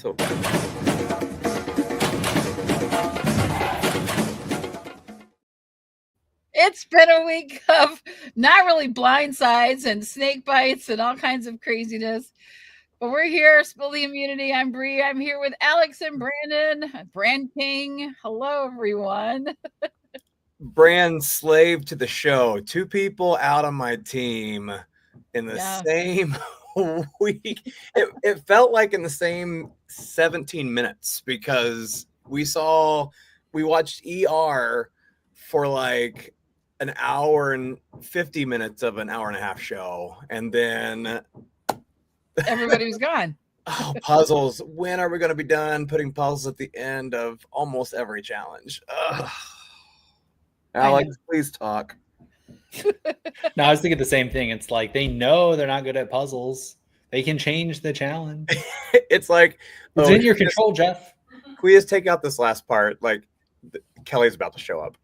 So it's been a week of not really blindsides and snake bites and all kinds of craziness. But we're here, Spill the Immunity. I'm Bri. I'm here with Alex and Brandon, Brand King. Hello, everyone. Brand slave to the show. 2 people out on my team in the same week. It felt like in the same 17 minutes because we watched ER for like an hour and 50 minutes of an hour and a half show. And then everybody was gone. Oh, puzzles. When are we going to be done putting puzzles at the end of almost every challenge? Ugh. Alex, please talk. No, I was thinking the same thing. It's like they know they're not good at puzzles. They can change the challenge. It's like it's in your control, Jeff. Can we just take out this last part? Like Kelly's about to show up.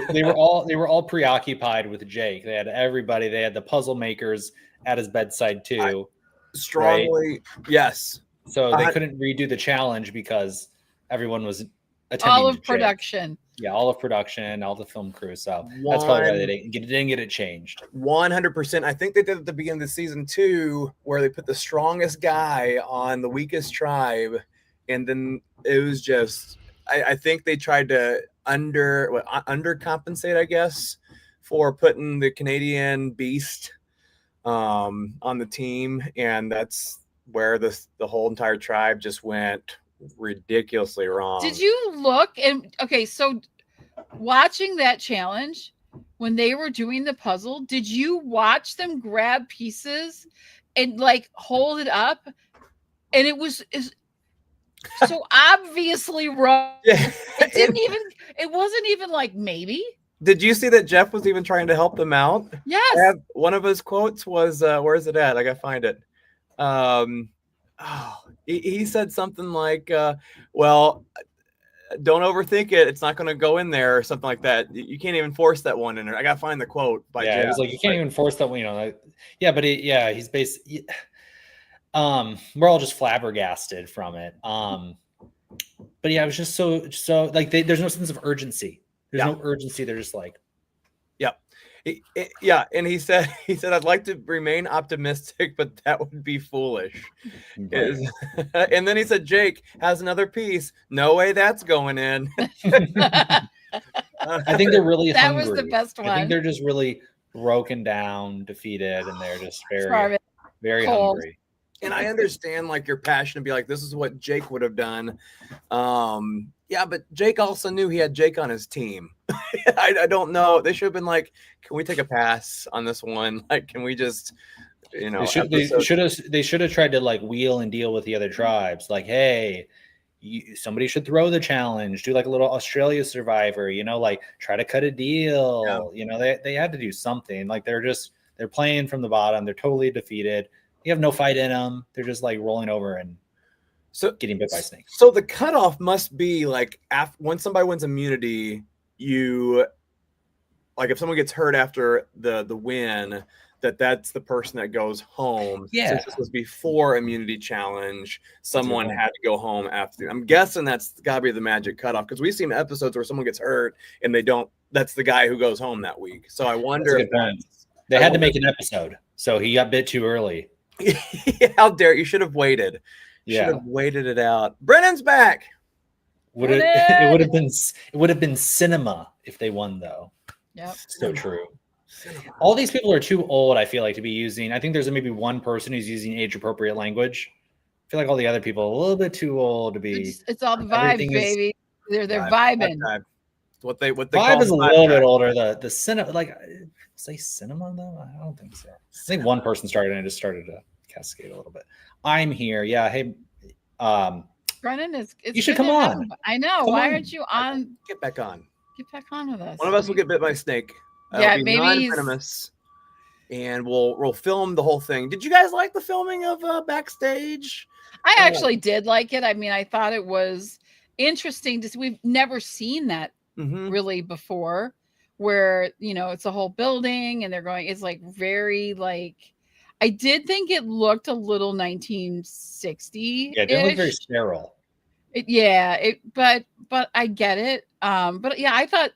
They were all preoccupied with Jake. They had everybody. They had the puzzle makers at his bedside too. Strongly, right? Yes. So they couldn't redo the challenge because everyone was attending all of production. Yeah, all of production, all the film crew. So that's probably why they didn't get it changed. 100%. I think they did at the beginning of season 2 where they put the strongest guy on the weakest tribe, and then it was just I think they tried to undercompensate, I guess, for putting the Canadian beast on the team, and that's where the whole entire tribe just went ridiculously wrong. Did you look and so watching that challenge when they were doing the puzzle, did you watch them grab pieces and like hold it up? And it was so obviously wrong. Yeah. It wasn't even like maybe. Did you see that Jeff was even trying to help them out? Yes. One of his quotes was, where's it at? I gotta find it. He said something like, well, don't overthink it. It's not going to go in there or something like that. You can't even force that one in there. I got to find the quote by Jeff. It was like, you can't even force that one, he's basically, we're all just flabbergasted from it. But yeah, it was just so like, there's no sense of urgency. There's no urgency. They're just like, and he said, I'd like to remain optimistic, but that would be foolish. Right. And then he said, Jake has another piece. No way that's going in. I think they're really that hungry. Was the best one. I think they're just really broken down, defeated, and they're just very hungry. And I understand like your passion to be like, this is what Jake would have done. Yeah, but Jake also knew he had Jake on his team. I don't know. They should have been like, can we take a pass on this one? Like, can we just, they should have tried to like wheel and deal with the other tribes. Like, hey, somebody should throw the challenge, do like a little Australia Survivor, like try to cut a deal. Yeah. They had to do something. Like they're playing from the bottom. They're totally defeated. You have no fight in them. They're just like rolling over and getting bit by snakes. So the cutoff must be like when somebody wins immunity, you like if someone gets hurt after the win, that's the person that goes home. Yeah. Since this was before immunity challenge, someone had to go home after. I'm guessing that's got to be the magic cutoff because we've seen episodes where someone gets hurt and they don't. That's the guy who goes home that week. So I wonder if they had to make an episode, so he got bit too early. How dare you? Should have waited. Yeah. Should have waited it out. Brennan's back. It would have been cinema if they won though. Yep. So true. Cinema. All these people are too old, I feel like, to be using. I think there's maybe one person who's using age appropriate language. I feel like all the other people are a little bit too old to be. It's all the vibe, baby. They're vibing. What they vibe is a little bit older. The cinema, like say cinema though. I don't think so. I think one person started and it just started to cascade a little bit. I'm here. Yeah. Hey, Brennan you should come on. I know. Why aren't you on? Get back on. Get back on with us. One of us will get bit by a snake. Yeah, maybe non-venomous. And we'll film the whole thing. Did you guys like the filming of backstage? I actually did like it. I mean, I thought it was interesting to see. We've never seen that really before, where it's a whole building and they're going. It's like very like I did think it looked a little 1960. Yeah, it didn't look very sterile. But I get it. But yeah, I thought,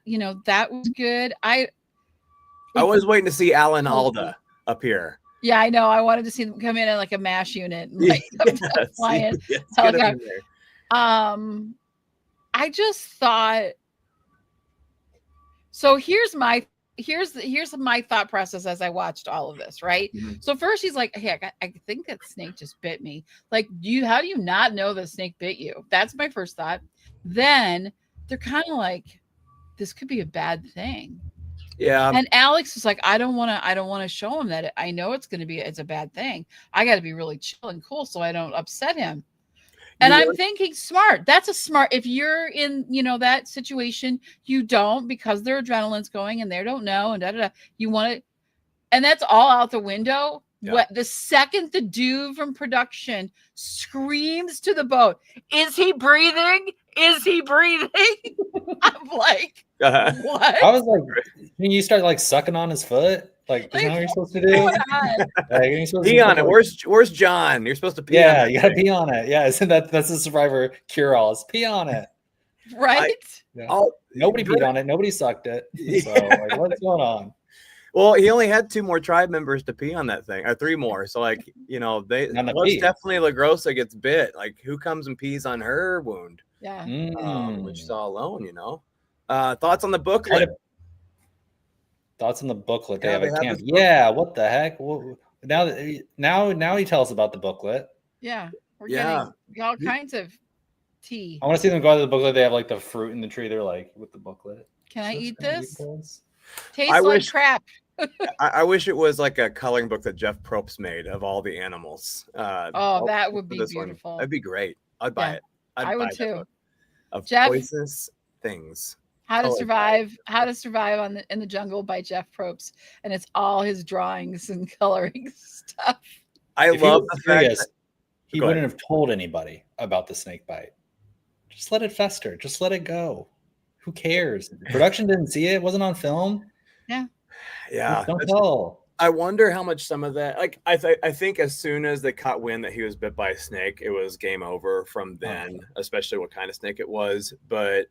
that was good. I was waiting to see Alan Alda up here. Yeah, I know. I wanted to see them come in like a MASH unit and like flying helicopter. I just thought. So here's my thought process as I watched all of this, right? Mm-hmm. So first he's like, hey, I think that snake just bit me. Like, how do you not know the snake bit you? That's my first thought. Then they're kind of like, this could be a bad thing. Yeah. And Alex is like, I don't want to show him that I know it's a bad thing. I got to be really chill and cool so I don't upset him. And I'm thinking smart. That's a smart. If you're in, that situation, you don't, because their adrenaline's going and they don't know and you want it. And that's all out the window. Yeah. What the second the dude from production screams to the boat, is he breathing? Is he breathing? I'm like, what? I was like, you start like sucking on his foot. Like, isn't that what you're supposed to do? Pee on it. Where's John? You're supposed to pee on it. Yeah, you gotta pee on it. Yeah, isn't that's the Survivor cure-all is pee on it. Right? Nobody peed on it. Nobody sucked it. So like, what's going on? Well, he only had 2 more tribe members to pee on that thing, or 3 more. So like, definitely LaGrossa gets bit. Like, who comes and pees on her wound? Yeah. Which is all alone, Thoughts on the booklet? Thoughts on the booklet they have at camp. Yeah, what the heck? Well, now he tells us about the booklet. Yeah, we're getting all kinds of tea. I want to see them go to the booklet. They have like the fruit in the tree. They're like, with the booklet. Can I eat this? Tastes like crap. I wish it was like a coloring book that Jeff Probst made of all the animals. That would be beautiful. That'd be great. I'd buy it. I would too. Of Jeff, poisonous things. How to survive in the jungle by Jeff Probst, and it's all his drawings and coloring stuff. I love the fact that he wouldn't have told anybody about the snake bite. Just let it fester. Just let it go. Who cares? Production didn't see it. It wasn't on film. Yeah. Don't tell. I wonder how much some of that, like, I think as soon as they caught wind that he was bit by a snake, it was game over from then, especially what kind of snake it was. But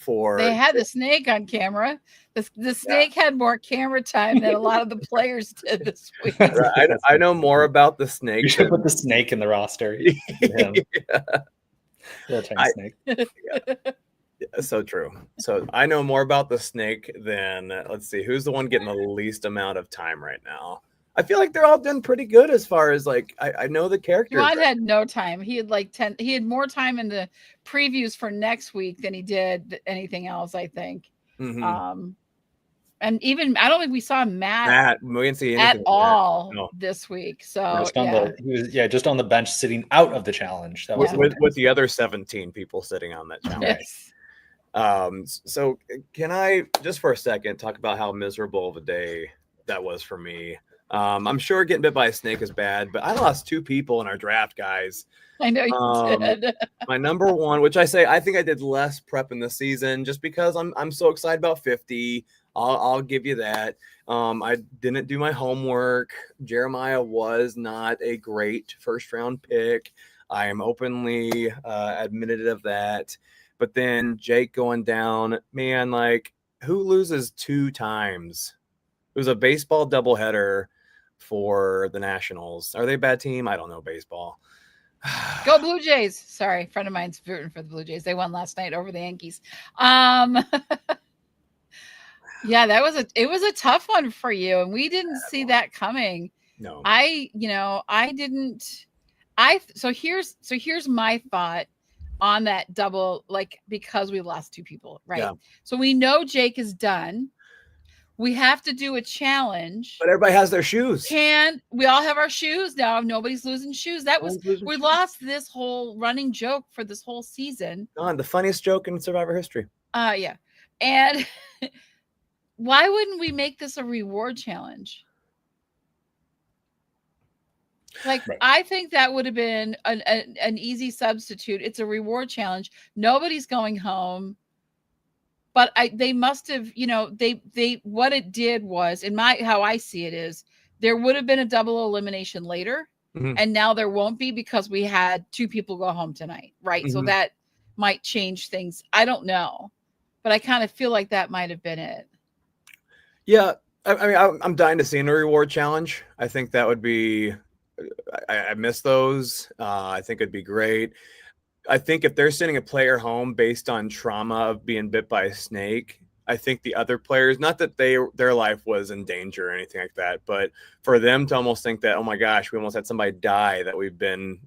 they had the snake on camera. The snake had more camera time than a lot of the players did this week. I know more about the snake. You should put the snake in the roster. Little tiny snake. So true. So I know more about the snake than, let's see, who's the one getting the least amount of time right now? I feel like they're all doing pretty good as far as like I know the characters. John had no time. He had like 10. He had more time in the previews for next week than he did anything else, I think. Mm-hmm. And even I don't think we saw Matt we didn't see anything at all this week. So just on the bench sitting out of the challenge. That was with the other 17 people sitting on that challenge. Yes. So can I just for a second talk about how miserable of a day that was for me? I'm sure getting bit by a snake is bad, but I lost 2 people in our draft, guys. I know you did. My number one, which I think I did less prep in the season just because I'm so excited about 50. I'll give you that. I didn't do my homework. Jeremiah was not a great first round pick. I am openly admitted of that. But then Jake going down, man, like who loses 2 times? It was a baseball doubleheader for the Nationals. Are they a bad team? I don't know baseball. Go Blue Jays. Sorry, a friend of mine's rooting for the Blue Jays. They won last night over the Yankees. Yeah, it was a tough one for you, and we didn't see that coming. No. So here's my thought on that double, like, because we lost 2 people, right? Yeah. So we know Jake is done. We have to do a challenge. But everybody has their shoes. We all have our shoes now. Nobody's losing shoes. We lost this whole running joke for this whole season. The funniest joke in Survivor history. Yeah. And why wouldn't we make this a reward challenge? Like, right. I think that would have been an easy substitute. It's a reward challenge. Nobody's going home. But they must have, what it did was, how I see it is, there would have been a double elimination later. And now there won't be because we had 2 people go home tonight, right? So that might change things. I don't know, but I kind of feel like that might have been it. Yeah, I mean, I'm dying to see a reward challenge. I think that would be. I miss those. I think it'd be great. I think if they're sending a player home based on trauma of being bit by a snake, I think the other players, not that their life was in danger or anything like that, but for them to almost think that, oh my gosh, we almost had somebody die that we've been,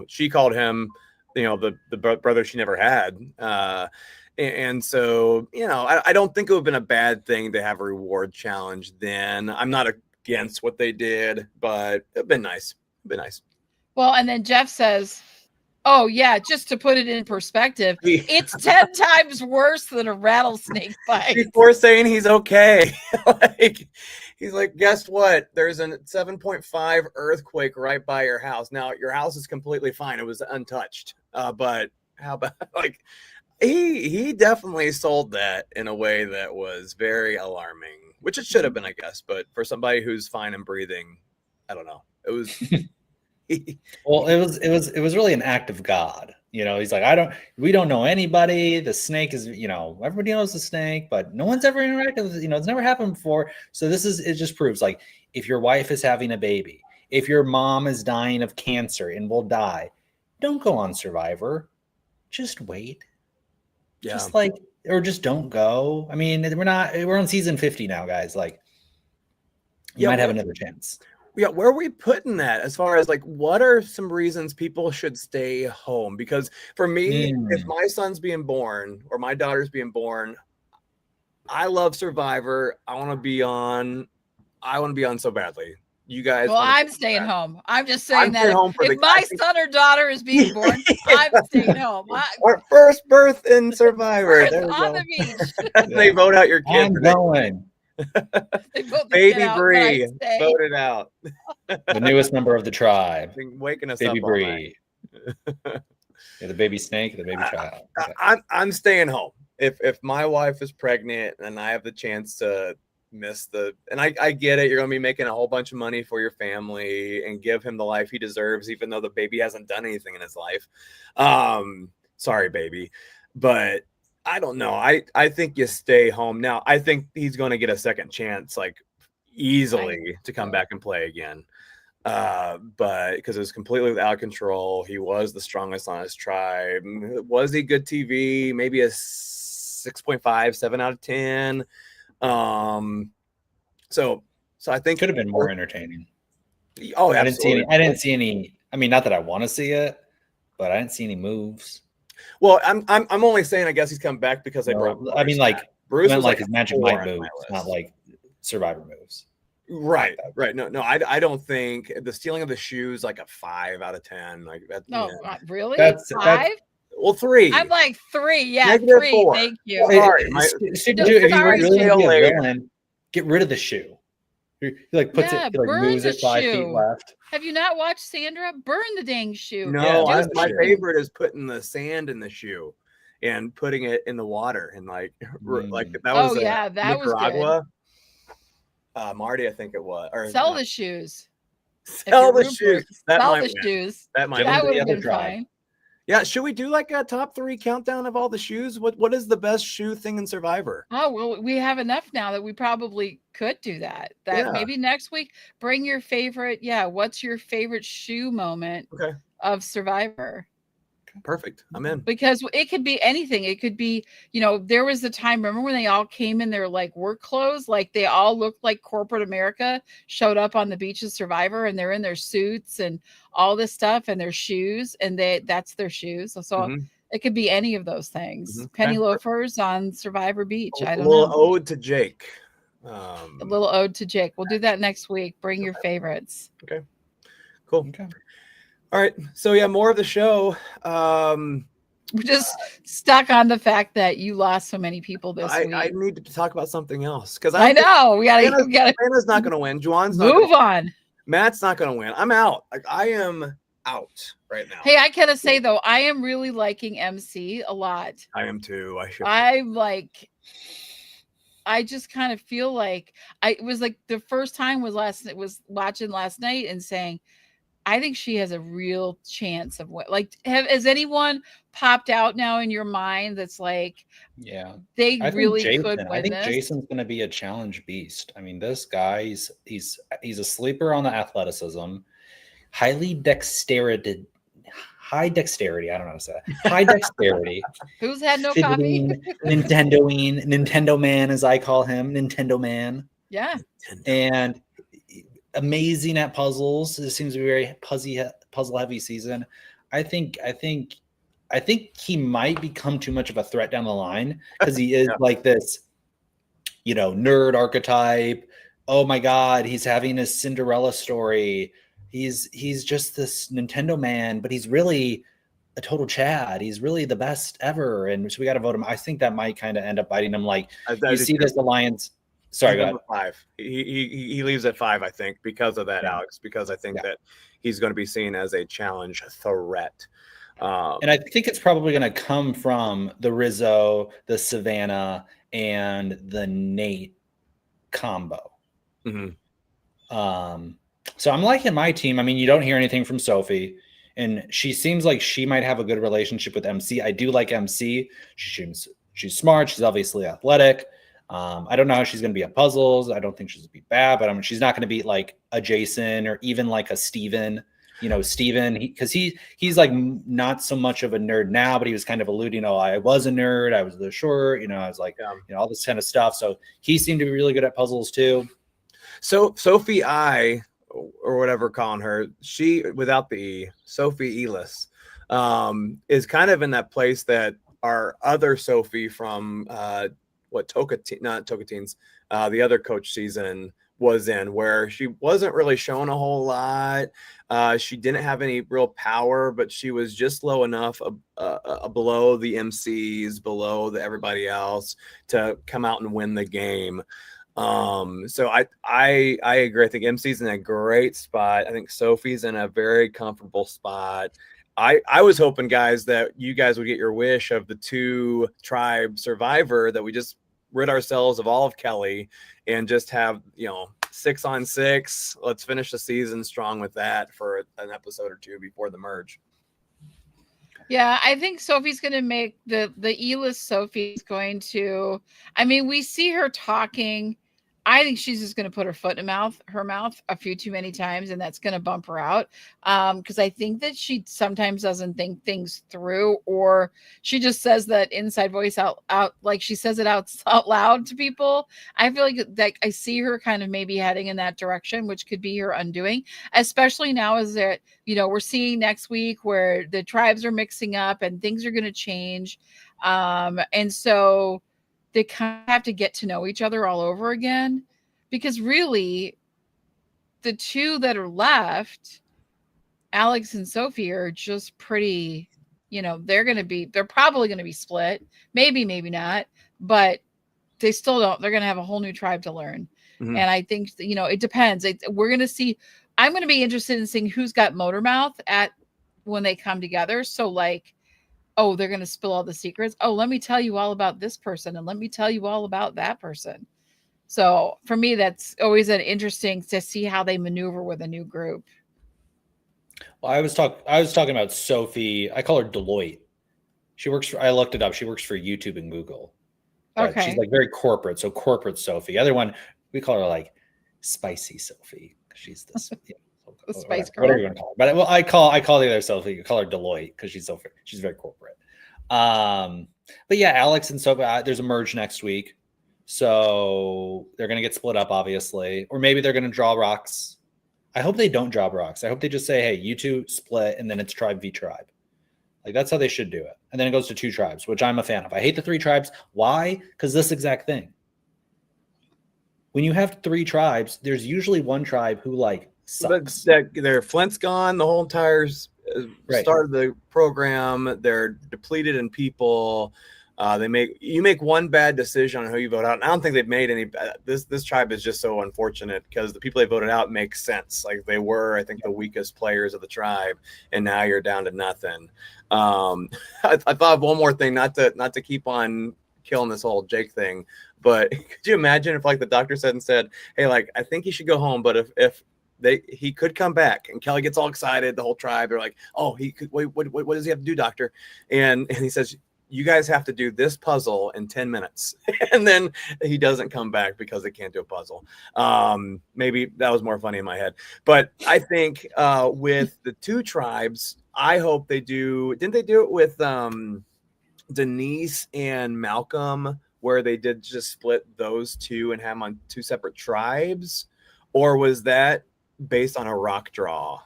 she called him, the brother she never had. And so, I don't think it would have been a bad thing to have a reward challenge then. I'm not against what they did, but it'd been nice. Well, and then Jeff says, oh, yeah, just to put it in perspective, it's 10 times worse than a rattlesnake bite. Before saying he's okay. He's like, guess what? There's a 7.5 earthquake right by your house. Now, your house is completely fine. It was untouched. But how about, he definitely sold that in a way that was very alarming, which it should have been, I guess. But for somebody who's fine and breathing, I don't know. It was... Well, it was really an act of God. He's like, we don't know anybody. The snake is, everybody knows the snake, but no one's ever interacted with it. It's never happened before. So it just proves, like, if your wife is having a baby, if your mom is dying of cancer and will die, don't go on Survivor. Just wait. Yeah. Just or just don't go. I mean, we're on season 50 now, guys. Like, you might have another chance. Yeah, where are we putting that as far as what are some reasons people should stay home? Because for me, if my son's being born or my daughter's being born, I love Survivor. I want to be on so badly. You guys. Well, I'm staying home. I'm just saying that if my son or daughter is being born, I'm staying home. Our first birth in Survivor. On the beach. They vote out your kids. I'm going. Baby Bri voted out. The newest member of the tribe. Waking us Baby up. Bri. The baby snake, the baby child. Okay. I'm staying home. If my wife is pregnant and I have the chance to miss and I get it, you're gonna be making a whole bunch of money for your family and give him the life he deserves, even though the baby hasn't done anything in his life. Sorry, baby, but I don't know. I think you stay home. Now, I think he's going to get a second chance, easily to come back and play again. But because it was completely without of control, he was the strongest on his tribe. Was he good TV? Maybe a 6.5, 7 out of 10. So I think could have been more entertaining. Oh, I didn't see any. I mean, not that I want to see it, but I didn't see any moves. Well, I'm only saying I guess he's come back because they brought. I mean, Bruce was his magic might moves, not Survivor moves. Right. No, I don't think the stealing of the shoes a 5 out of 10. No, really? That's 5. Well, 3. I'm 3. Yeah, Negative 3. 4. Thank you. Sorry. If you really want to be a villain, get rid of the shoe. He puts it, moves it 5 feet left. Have you not watched Sandra? Burn the dang shoe. No, my favorite is putting the sand in the shoe and putting it in the water and that was that Nicaragua. Was good. Marty, I think it was. Or sell the shoes. Sell the shoes. Sell the shoes. That would have been fine. Yeah, should we do a top 3 countdown of all the shoes? What is the best shoe thing in Survivor? Oh, well, we have enough now that we probably could do that. Maybe next week, bring your favorite. Yeah, what's your favorite shoe moment of Survivor? Perfect. I'm in. Because it could be anything. It could be, there was a time, remember when they all came in their work clothes? They all looked like corporate America showed up on the beach of Survivor and they're in their suits and all this stuff and their shoes and that's their shoes. So it could be any of those things. Penny loafers on Survivor Beach. I don't know. A little ode to Jake. A little ode to Jake. We'll do that next week. Bring your favorites. Okay. Cool. Okay. All right. So more of the show. We're just stuck on the fact that you lost so many people this week. I need to talk about something else because I know we gotta. Hannah's not going to win. Juwan's not. Move on. Matt's not going to win. I'm out. I am out right now. Hey, I gotta say though, I am really liking MC a lot. I am too. I just kind of feel like it was like the first time was watching last night and saying, I think she has a real chance of what, like, has anyone popped out now in your mind that's like, yeah, they really could I win think this? Jason's going to be a challenge beast. I mean, this guy, he's a sleeper on the athleticism, high dexterity. I don't know how to say that. High dexterity. Who's had no coffee? Nintendo man, as I call him, Nintendo man. Yeah. And amazing at puzzles. This seems to be a very puzzle heavy season. I think he might become too much of a threat down the line because he is like this, nerd archetype. Oh my God, he's having a Cinderella story. He's just this Nintendo man, but he's really a total Chad. He's really the best ever. And so we got to vote him. I think that might kind of end up biting him. Like you see this alliance. Sorry, go ahead. 5. He leaves at 5, I think, because of that, Alex, because I think that he's going to be seen as a challenge threat. And I think it's probably going to come from the Rizzo, the Savannah, and the Nate combo. Mm-hmm. So I'm liking my team. I mean, you don't hear anything from Sophie, and she seems like she might have a good relationship with MC. I do like MC. She's smart. She's obviously athletic. I don't know how she's going to be at puzzles. I don't think she's going to be bad, but she's not going to be like a Jason or even like a Steven. Steven, because he's like not so much of a nerd now, but he was kind of alluding, I was a nerd. I was the short, I was like, all this kind of stuff. So he seemed to be really good at puzzles too. So Sophie or whatever calling her, she without the E, Sophie Elis, is kind of in that place that our other Sophie from Tocantins, the other coach season was in, where she wasn't really showing a whole lot. She didn't have any real power, but she was just low enough below the MCs, below everybody else to come out and win the game. So I agree. I think MC's in a great spot. I think Sophie's in a very comfortable spot. I was hoping, guys, that you guys would get your wish of the 2 tribe survivor, that we just rid ourselves of all of Kelly and just have 6-on-6. Let's finish the season strong with that for an episode or 2 before the merge. Yeah, I think Sophie's going to make the E-list. Sophie's going to, we see her talking. I think she's just going to put her foot in her mouth a few too many times, and that's going to bump her out. Because I think that she sometimes doesn't think things through, or she just says that inside voice out like she says it out loud to people. I feel like I see her kind of maybe heading in that direction, which could be her undoing, especially now as that, we're seeing next week where the tribes are mixing up and things are going to change. And so they kind of have to get to know each other all over again, because really the 2 that are left, Alex and Sophie, are just pretty, they're probably going to be split. Maybe not, but they still don't, they're going to have a whole new tribe to learn. Mm-hmm. And I think, it depends. We're going to see, I'm going to be interested in seeing who's got motor mouth when they come together. So like, oh, they're going to spill all the secrets. Oh, let me tell you all about this person, and let me tell you all about that person. So for me, that's always interesting to see how they maneuver with a new group. Well, I was talking about Sophie. I call her Deloitte. I looked it up. She works for YouTube and Google. Okay. She's like very corporate. So corporate Sophie. The other one, we call her like Spicy Sophie. She's this. The spice girl. Whatever you want to call her. But I call the other Sophie. I call her Deloitte because she's very corporate. But yeah, Alex and Sophie, there's a merge next week, so they're gonna get split up, obviously, or maybe they're gonna draw rocks. I hope they don't draw rocks. I hope they just say, "Hey, you 2 split," and then it's tribe v tribe. Like that's how they should do it, and then it goes to 2 tribes, which I'm a fan of. I hate the 3 tribes. Why? Because this exact thing. When you have 3 tribes, there's usually one tribe who like sucks. Their Flint's gone the whole entire start of the program. They're depleted in people. You make one bad decision on who you vote out. And I don't think they've made any. This tribe is just so unfortunate because the people they voted out make sense. Like they were, I think, the weakest players of the tribe, and now you're down to nothing. I thought of one more thing, not to keep on killing this whole Jake thing. But could you imagine if like the doctor said, hey, like I think he should go home, but if he could come back, and Kelly gets all excited, the whole tribe, they're like, oh, he could wait, what does he have to do, doctor? And he says, you guys have to do this puzzle in 10 minutes. And then he doesn't come back because they can't do a puzzle. Maybe that was more funny in my head. But I think with the two tribes, I hope they do. Didn't they do it with Denise and Malcolm, where they did just split those two and have them on two separate tribes? Or was that based on a rock draw?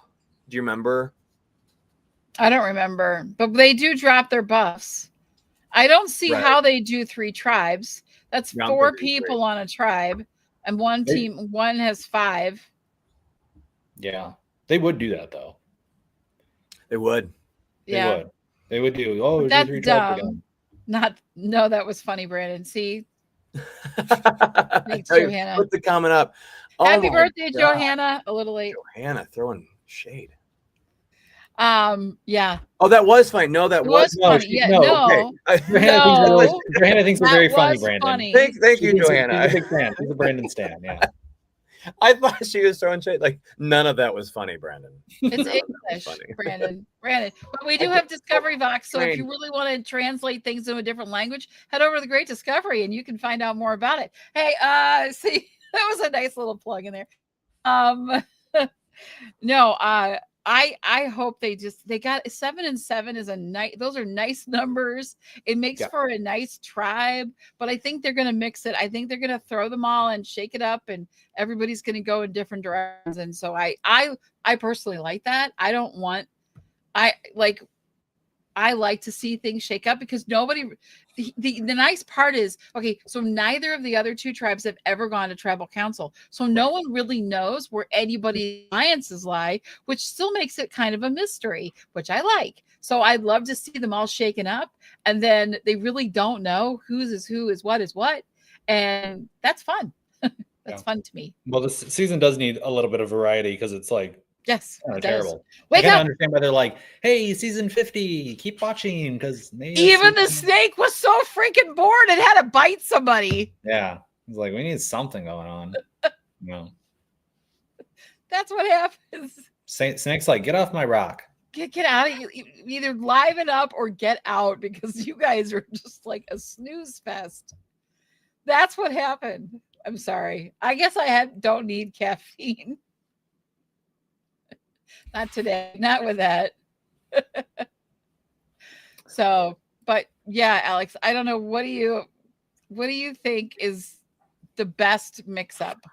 Do you remember? I don't remember, but they do drop their buffs. I don't see how they do 3 tribes. That's 4 people on a tribe, and one team, one has 5. Yeah, they would do that though. They would. Yeah, they would do. Oh, that's dumb. No, that was funny, Brandon. See, thanks, Johanna. Put the comment up. Happy birthday, Johanna. A little late. Johanna throwing shade. Yeah. Oh, that was funny. No, that was funny. Johanna thinks we're very funny, Brandon. Funny. Thank you, Johanna. She's a big fan. She's a Brandon stan. Yeah. I thought she was throwing shade. Like none of that was funny, Brandon. It's English, Brandon. But we do have Discovery Vox, so if you really want to translate things into a different language, head over to the Great Discovery and you can find out more about it. Hey, see, that was a nice little plug in there. No, I hope they got 7 and 7 is those are nice numbers. It makes for a nice tribe, but I think they're going to mix it. I think they're going to throw them all and shake it up, and everybody's going to go in different directions. And so I personally like that. I like to see things shake up because the nice part is, okay, so neither of the other 2 tribes have ever gone to tribal council. So no one really knows where anybody's alliances lie, which still makes it kind of a mystery, which I like. So I'd love to see them all shaken up, and then they really don't know who is what. And that's fun. That's fun to me. Well, this season does need a little bit of variety because it's like, yes, terrible. Wake up! I understand why they're like, "Hey, season 50, keep watching," because even the snake was so freaking bored and had to bite somebody. Yeah, he's like, "We need something going on." That's what happens. Snake's like, "Get off my rock! Get out of you! Either liven up or get out because you guys are just like a snooze fest." That's what happened. I'm sorry. I guess don't need caffeine. Not today, not with that. So, but yeah, Alex, I don't know. What do you think is the best mix up?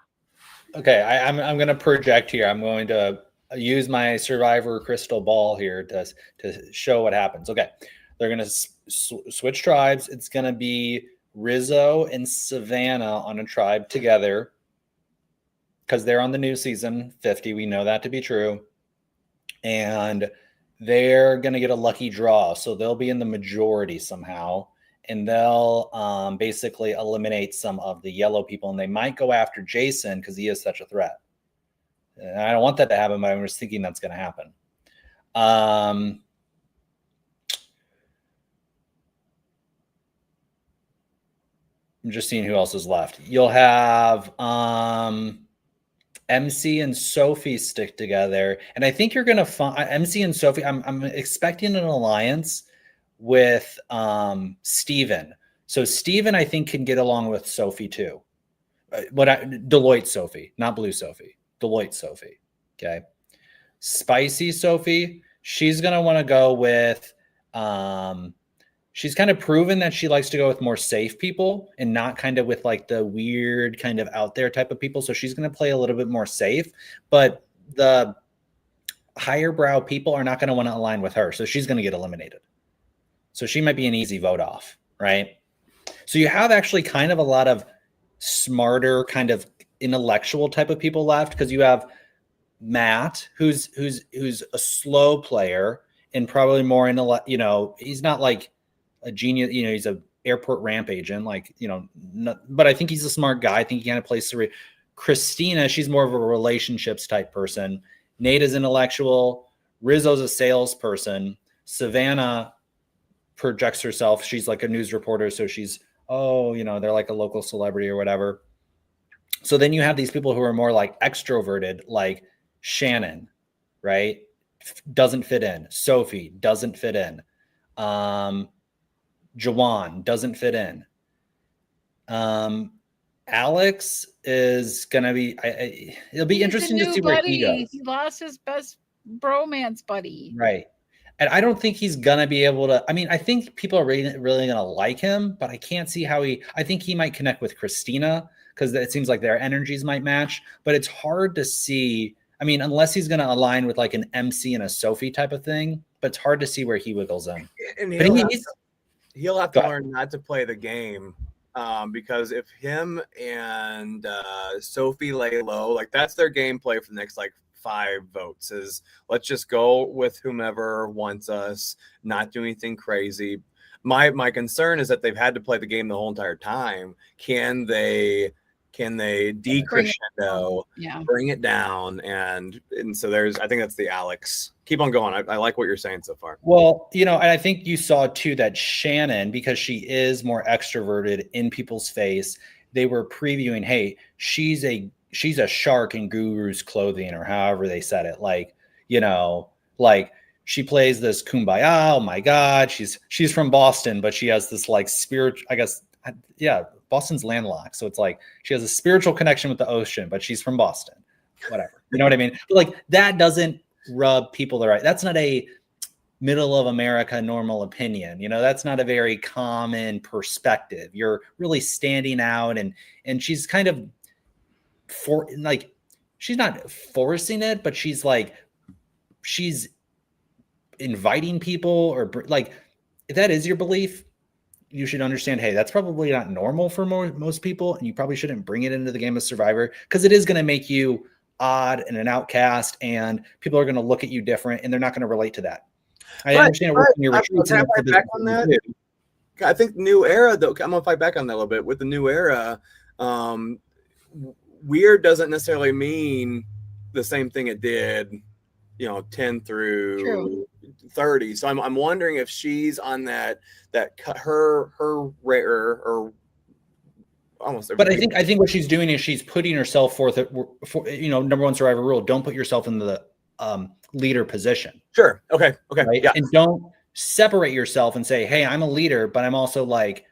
Okay, I'm going to project here. I'm going to use my Survivor crystal ball here to show what happens. Okay, they're going to switch tribes. It's going to be Rizzo and Savannah on a tribe together because they're on the new season 50. We know that to be true. And they're going to get a lucky draw. So they'll be in the majority somehow. And they'll basically eliminate some of the yellow people. And they might go after Jason because he is such a threat. And I don't want that to happen, but I'm just thinking that's going to happen. I'm just seeing who else is left. You'll have MC and Sophie stick together. And I think you're going to find MC and Sophie. I'm expecting an alliance with Steven. So Steven, I think, can get along with Sophie too. Deloitte Sophie, not Blue Sophie. Deloitte Sophie. Okay. Spicy Sophie, she's going to want to go with she's kind of proven that she likes to go with more safe people and not kind of with like the weird kind of out there type of people. So she's going to play a little bit more safe, but the higher brow people are not going to want to align with her. So she's going to get eliminated. So she might be an easy vote off, right? So you have actually kind of a lot of smarter kind of intellectual type of people left because you have Matt, who's a slow player and probably more he's not like a genius, he's a airport ramp agent, but I think he's a smart guy. I think he kind of plays through. Christina, she's more of a relationships type person. Nate is intellectual. Rizzo's a salesperson. Savannah projects herself. She's like a news reporter, so she's oh, they're like a local celebrity or whatever. So then you have these people who are more like extroverted, like Shannon, right? Doesn't fit in. Sophie doesn't fit in. Jawan doesn't fit in. Alex is gonna be. It'll be interesting to see where he goes. He lost his best bromance buddy, right? And I don't think he's gonna be able to. I mean, I think people are really gonna like him, but I can't see how he. I think he might connect with Christina because it seems like their energies might match. But it's hard to see. I mean, unless he's gonna align with like an MC and a Sophie type of thing, but it's hard to see where he wiggles in. And he'll have to learn not to play the game. Because if him and Sophie lay low, like that's their gameplay for the next like 5 votes is let's just go with whomever wants us, not do anything crazy. My concern is that they've had to play the game the whole entire time. Can they decrescendo, bring it down, and so I think that's the Alex. Keep on going. I like what you're saying so far. Well, I think you saw too that Shannon, because she is more extroverted in people's face, they were previewing, hey, she's a shark in Guru's clothing, or however they said it. Like, like she plays this kumbaya. Oh my God, she's from Boston, but she has this like spirit, I guess, Boston's landlocked. So it's like she has a spiritual connection with the ocean, but she's from Boston. Whatever. You know what I mean? But like that doesn't rub people the right. That's not a middle of America normal opinion. That's not a very common perspective. You're really standing out, and she's kind of she's not forcing it, but she's inviting people, or like, if that is your belief, you should understand, hey, that's probably not normal for most people, and you probably shouldn't bring it into the game of Survivor, because it is going to make you odd and an outcast, and people are going to look at you different, and they're not going to relate to that. I understand working your retreats. I think New Era, though, I'm going to fight back on that a little bit. With the New Era, weird doesn't necessarily mean the same thing it did, 10 through 30. So I'm wondering if she's on that her rare or almost. But I think what she's doing is she's putting herself forth for number 1 Survivor rule: don't put yourself in the leader position. Sure. Okay. Right? Yeah. And don't separate yourself and say, hey, I'm a leader, but I'm also like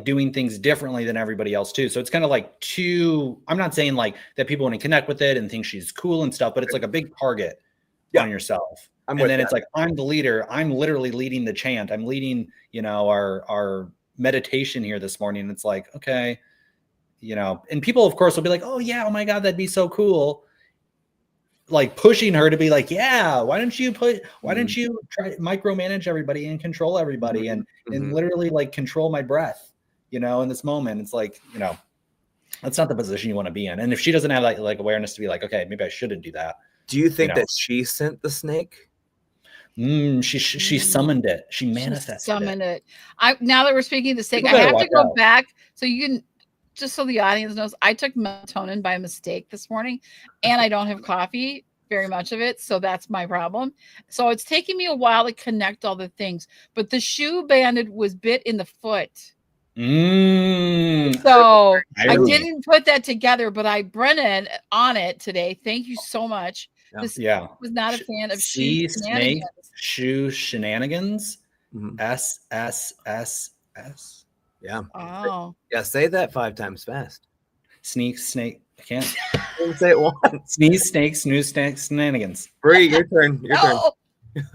doing things differently than everybody else too. So it's kind of like I'm not saying like that people want to connect with it and think she's cool and stuff, but it's like a big target on yourself. It's like, I'm the leader. I'm literally leading the chant. I'm leading, our meditation here this morning. It's like, okay, and people of course will be like, oh yeah, oh my God, that'd be so cool. Like pushing her to be like, yeah, why don't you try micromanage everybody and control everybody and literally like control my breath, in this moment. It's like, that's not the position you want to be in. And if she doesn't have like awareness to be like, okay, maybe I shouldn't do that. Do you think that she sent the snake? She summoned it. She manifested it. Now that we're speaking of the snake, I have to go back so you can, just so the audience knows, I took melatonin by mistake this morning, and I don't have coffee, very much of it. So that's my problem. So it's taking me a while to connect all the things. But the shoe bandit was bit in the foot. So I didn't put that together, but Brennan on it today. Thank you so much. Yeah. Was not a fan of shoe shenanigans. SSSS. Yeah. Oh. Yeah. Say that 5 times fast. Snake. I can't. Say it once. Sneeze, snake, snooze, snake, shenanigans. Bri, your turn. Turn.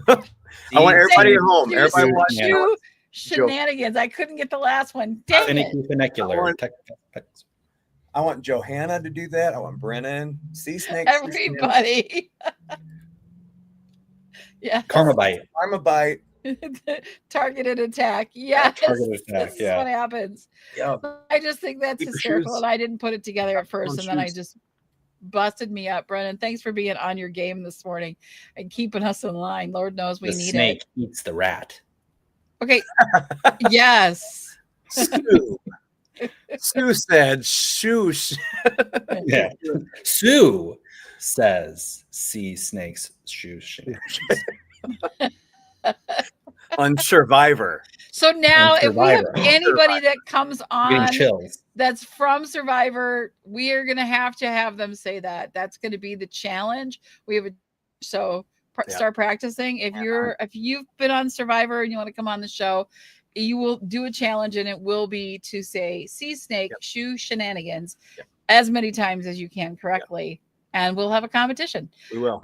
I want everybody at home. Everybody watching. Shenanigans. I couldn't get the last one. Dang it. I want Johanna to do that. I want Brennan. Sea snake. Everybody. Yeah. Karma bite. Targeted attack. Yes. Targeted attack. This is what happens. Yeah. I just think that's hysterical, and I didn't put it together at first, and then I just busted me up. Brennan, thanks for being on your game this morning and keeping us in line. Lord knows we need it. The snake eats the rat. Okay. Yes. Sue said, "Shoosh." Yeah. Sue says, "See snakes, shoosh." On Survivor. So now, if we have Survivor. anybody that comes Getting on chills. that's from Survivor, we are going to have them say that. That's going to be the challenge. We have start practicing. If you've been on Survivor and you want to come on the show, you will do a challenge, and it will be to say sea snake shoe shenanigans as many times as you can correctly, and we'll have a competition. We will.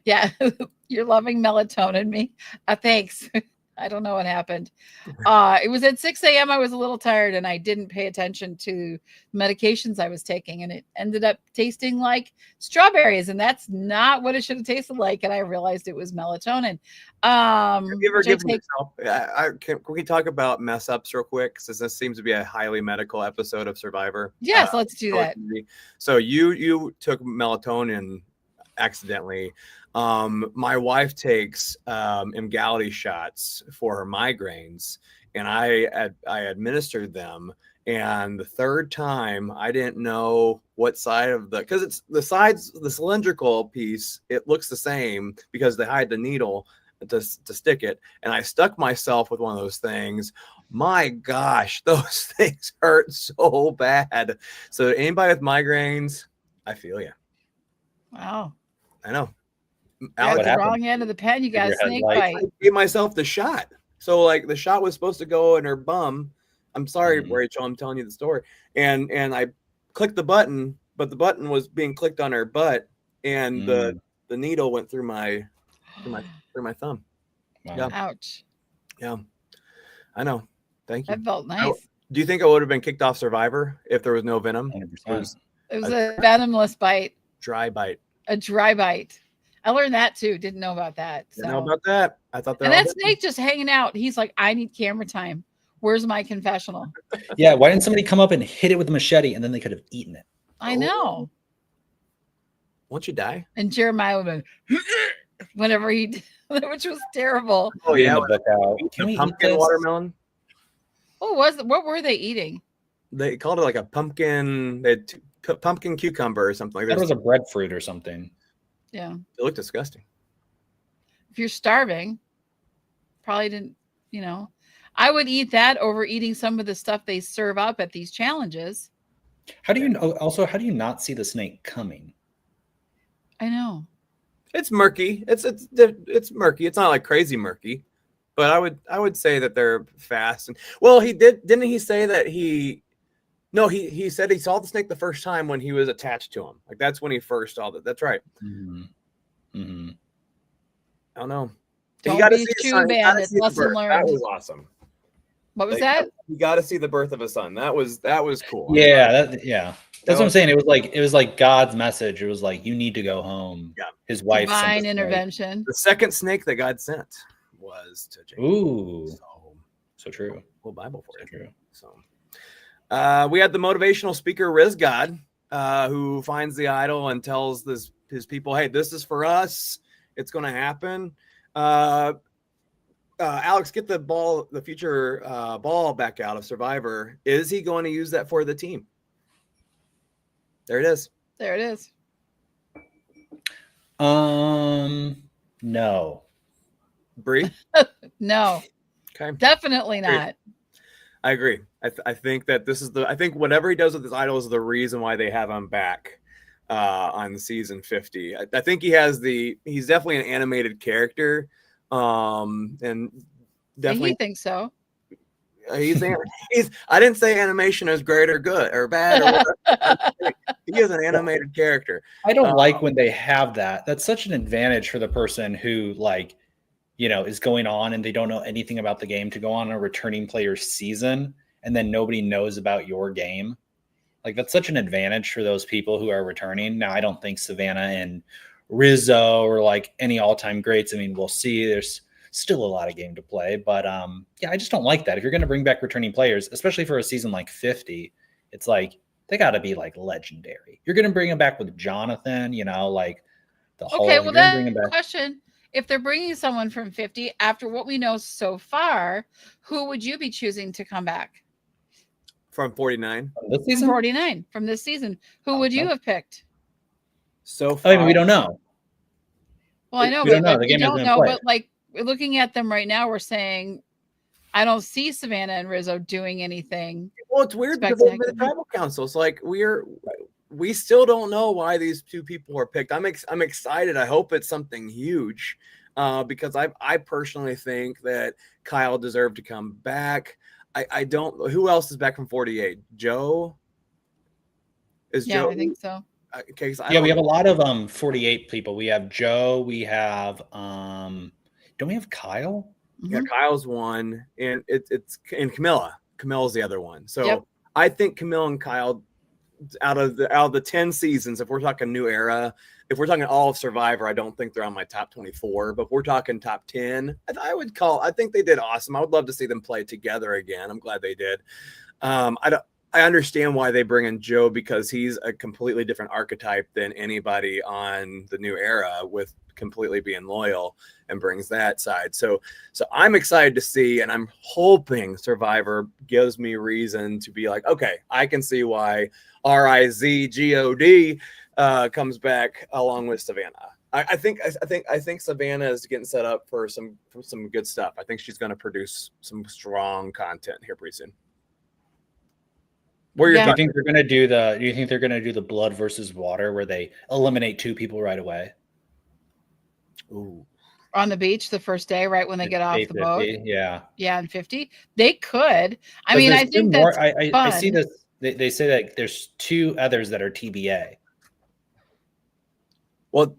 Yeah, you're loving melatonin me. Thanks. I don't know what happened. It was at 6 a.m. I was a little tired, and I didn't pay attention to medications I was taking, and it ended up tasting like strawberries, and that's not what it should have tasted like. And I realized it was melatonin. Have you ever given yourself? Can we talk about mess ups real quick? Since this seems to be a highly medical episode of Survivor. Yes, let's do that. So you took melatonin accidentally. My wife takes Emgality shots for her migraines, and I administered them. And the third time, I didn't know what side of because it's the sides, the cylindrical piece, it looks the same because they hide the needle to stick it. And I stuck myself with one of those things. My gosh, those things hurt so bad. So anybody with migraines, I feel you. Wow. I know. Alex, the wrong end of the pen. You got a snake bite. I gave myself the shot. So like the shot was supposed to go in her bum. I'm sorry, Rachel, I'm telling you the story. And I clicked the button, but the button was being clicked on her butt, and the needle went through my thumb. Wow. Yeah. Ouch. Yeah. I know. Thank you. That felt nice. Do you think it would have been kicked off Survivor if there was no venom? 100%. It was a venomless bite. Dry bite. A dry bite. I learned that too. Didn't know about that. Didn't know about that. I thought that. And that snake just hanging out. He's like, I need camera time. Where's my confessional? Yeah. Why didn't somebody come up and hit it with a machete, and then they could have eaten it? I know. Won't you die? And Jeremiah would have been whenever he did, which was terrible. Oh yeah. Can we pumpkin eat this? Watermelon? What were they eating? They called it like a pumpkin. They had pumpkin cucumber or something like that. That was a breadfruit or something. Yeah. It looked disgusting. If you're starving, probably didn't, I would eat that over eating some of the stuff they serve up at these challenges. How do you not see the snake coming? I know. It's murky. It's murky. It's not like crazy murky, but I would say that they're fast. And well, didn't he say that he said he saw the snake the first time when he was attached to him. Like that's when he first saw it. That's right. Mm-hmm. Mm-hmm. I don't know. Don't be a true bandit. Lesson learned. That was awesome. What was that? You got to see the birth of a son. That was cool. Yeah, that's what I'm saying. It was like God's message. It was like, you need to go home. Yeah. His wife. Divine intervention. The second snake that God sent was to Jacob. Ooh. So true. Little Bible for you. True. So we had the motivational speaker Riz God, who finds the idol and tells his people, hey, this is for us. It's going to happen. Alex, get the future ball back out of Survivor. Is he going to use that for the team? There it is. There it is. No. Bri? No. Okay. Definitely not. I agree. I think that I think whatever he does with his idol is the reason why they have him back on season 50. I think he's definitely an animated character. And definitely he thinks so. I didn't say animation is great or good or bad or whatever. He is an animated character. I don't like when they have that. That's such an advantage for the person who is going on and they don't know anything about the game to go on a returning player season and then nobody knows about your game. Like that's such an advantage for those people who are returning. Now, I don't think Savannah and Rizzo or like any all-time greats. I mean, we'll see. There's still a lot of game to play, but I just don't like that. If you're going to bring back returning players, especially for a season like 50, it's like they got to be like legendary. You're going to bring them back with Jonathan, like the whole. Okay, well, that's the question. If they're bringing someone from 50, after what we know so far, who would you be choosing to come back? From 49? From this season? 49 from this season. Who would you have picked? So far, we don't know. Well, I know, we don't know. The game don't know, but like looking at them right now, we're saying I don't see Savannah and Rizzo doing anything. Well, it's weird because they've been tribal councils. Like we still don't know why these two people are picked. I'm excited. I hope it's something huge, because I personally think that Kyle deserved to come back. I don't. Who else is back from 48? Joe. Joe? I think so. Okay, we have a lot of 48 people. We have Joe. We have don't we have Kyle? Yeah, Kyle's one, and it's and Camilla. Camilla's the other one. So I think Camilla and Kyle, out of the 10 seasons, if we're talking new era, if we're talking all of Survivor, I don't think they're on my top 24. But if we're talking top 10, I think they did awesome. I would love to see them play together again. I'm glad they did. I understand why they bring in Joe, because he's a completely different archetype than anybody on the new era, with completely being loyal, and brings that side. So I'm excited to see, and I'm hoping Survivor gives me reason to be like, okay, I can see why RIZGOD comes back along with Savannah. I think Savannah is getting set up for some good stuff. I think she's going to produce some strong content here pretty soon. Do you think they're going to do the blood versus water, where they eliminate 2 people right away? Ooh. On the beach the first day, right when they get off the boat? Yeah, and 50. They could. I mean, I think that's fun. I see this. They say that there's 2 others that are TBA. Well,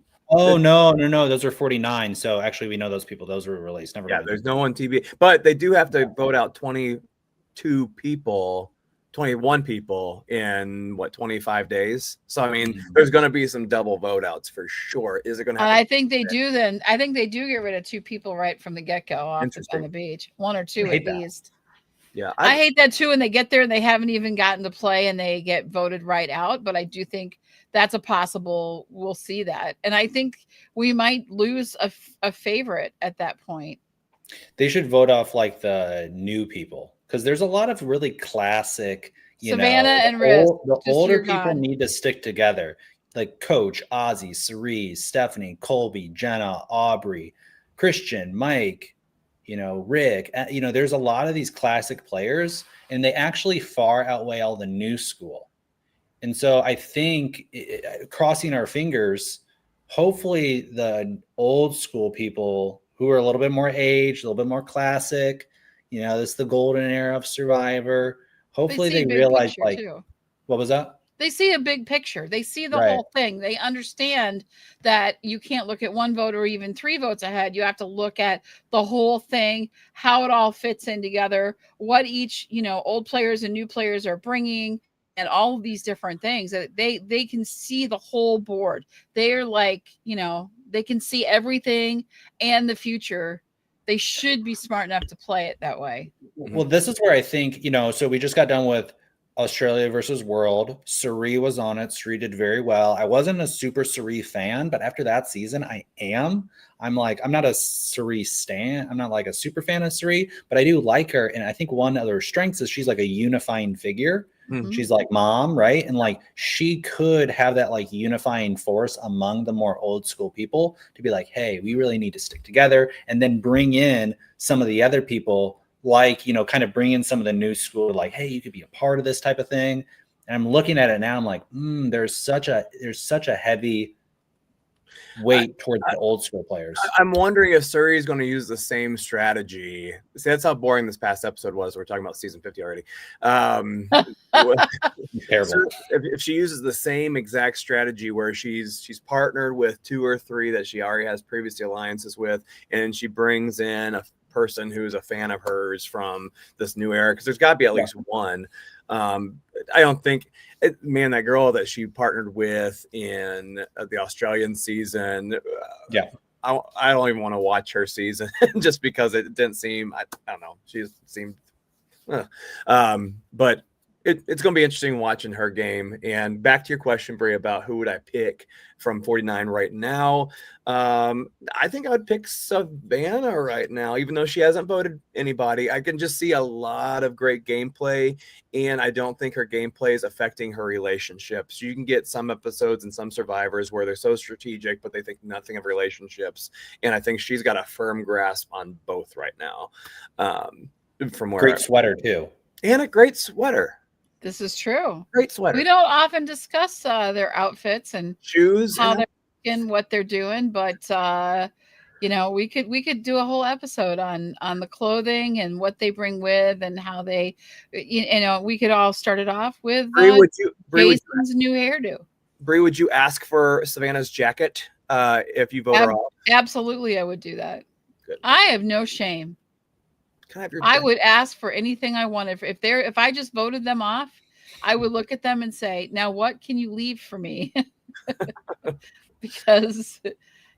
no, those are 49. So actually, we know those people. Those were released. Never mind. There's no one TBA, but they do have to vote out 22 people. 21 people in 25 days. So I mean, there's going to be some double vote outs for sure. Is it going to happen? I think they do. Then I think they do get rid of 2 people right from the get-go on the beach, 1 or 2 at least. Yeah, I hate that too. And they get there and they haven't even gotten to play and they get voted right out. But I do think that's a possible. We'll see that, and I think we might lose a favorite at that point. They should vote off like the new people, because there's a lot of really classic, Savannah and Riz. The older people need to stick together, like Coach, Ozzy, Cerise, Stephanie, Colby, Jenna, Aubrey, Christian, Mike, Rick. There's a lot of these classic players, and they actually far outweigh all the new school. And so I think, crossing our fingers, hopefully the old school people who are a little bit more aged, a little bit more classic, this is the golden era of Survivor. Hopefully they realize, like, what was that? They see a big picture. They see the whole thing. They understand that you can't look at 1 vote or even 3 votes ahead. You have to look at the whole thing, how it all fits in together, what each, old players and new players are bringing, and all of these different things. They can see the whole board. They're like, they can see everything and the future. They should be smart enough to play it that way. Well, this is where I think, so we just got done with Australia versus World. Suri was on it. Suri did very well. I wasn't a super Suri fan, but after that season, I am. I'm not a Suri stan. I'm not like a super fan of Suri, but I do like her. And I think one of her strengths is she's like a unifying figure. Mm-hmm. She's like mom, right? And like she could have that like unifying force among the more old school people to be like, hey, we really need to stick together, and then bring in some of the other people, like, kind of bring in some of the new school, like, hey, you could be a part of this type of thing. And I'm looking at it now, I'm like, there's such a heavy weight towards the old school players. I'm wondering if Suri is going to use the same strategy. See, that's how boring this past episode was. We're talking about season 50 already. Terrible. If she uses the same exact strategy where she's partnered with 2 or 3 that she already has previous alliances with, and she brings in a person who's a fan of hers from this new era, because there's got to be at least one. I don't think that girl that she partnered with in the Australian season, I don't even want to watch her season just because it didn't seem, I don't know, she seemed but it's going to be interesting watching her game. And back to your question, Bri, about who would I pick from 49 right now. I think I would pick Savannah right now, even though she hasn't voted anybody. I can just see a lot of great gameplay, and I don't think her gameplay is affecting her relationships. You can get some episodes and some survivors where they're so strategic, but they think nothing of relationships. And I think she's got a firm grasp on both right now. From where great sweater too. And a great sweater. This is true. Great sweater. We don't often discuss their outfits and shoes, how they're and what they're doing, but you know, we could do a whole episode on the clothing and what they bring with and how they, you know, we could all start it off with Jason's new hairdo. Bri, would you ask for Savannah's jacket if you vote her off? Absolutely, I would do that. Good. I have no shame. I would ask for anything I wanted. If I just voted them off, I would look at them and say, now what can you leave for me? Because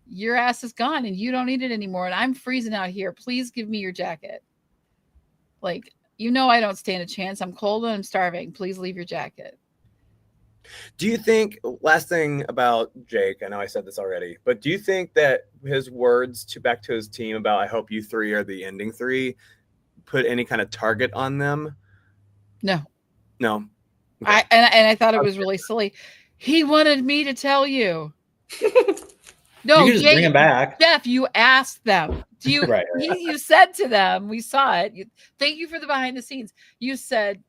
your ass is gone and you don't need it anymore. And I'm freezing out here. Please give me your jacket. Like, you know, I don't stand a chance. I'm cold and I'm starving. Please leave your jacket. Do you think, last thing about Jake, I know I said this already, but do you think that his words back to his team about, I hope you three are the ending three, put any kind of target on them? No. Okay. I thought it was really silly. He wanted me to tell you. No, you can just bring him back. Jeff, you asked them. Do you? Right. You said to them, we saw it. Thank you for the behind the scenes. You said,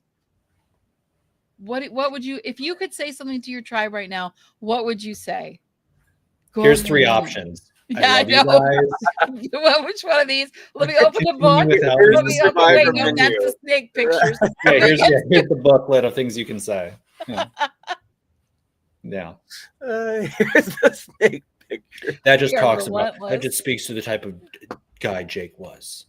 what would you, if you could say something to your tribe right now, what would you say? Here's three options. Yeah, I know. Well, which one of these? Let me open the book. Let me open. Wait, no, that's the snake pictures. Okay, here's the booklet of things you can say. Yeah. Here's the snake picture. That just talks about. That just speaks to the type of guy Jake was.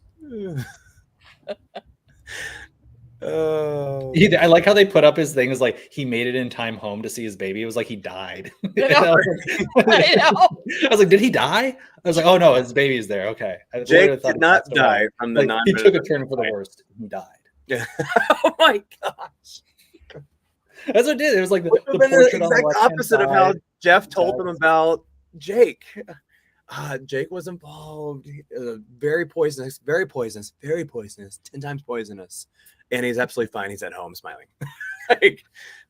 I like how they put up his thing as like he made it in time home to see his baby. It was like he died. I know. I was like, did he die? I was like, oh no, his baby is there. Okay. Jake did not die from the He took a turn for the worst. He died. Yeah. Oh my gosh. That's what it did. It was like the portrait exact opposite of how Jeff told him about Jake. Jake was involved. Very poisonous, 10 times poisonous. And he's absolutely fine. He's at home smiling. Like,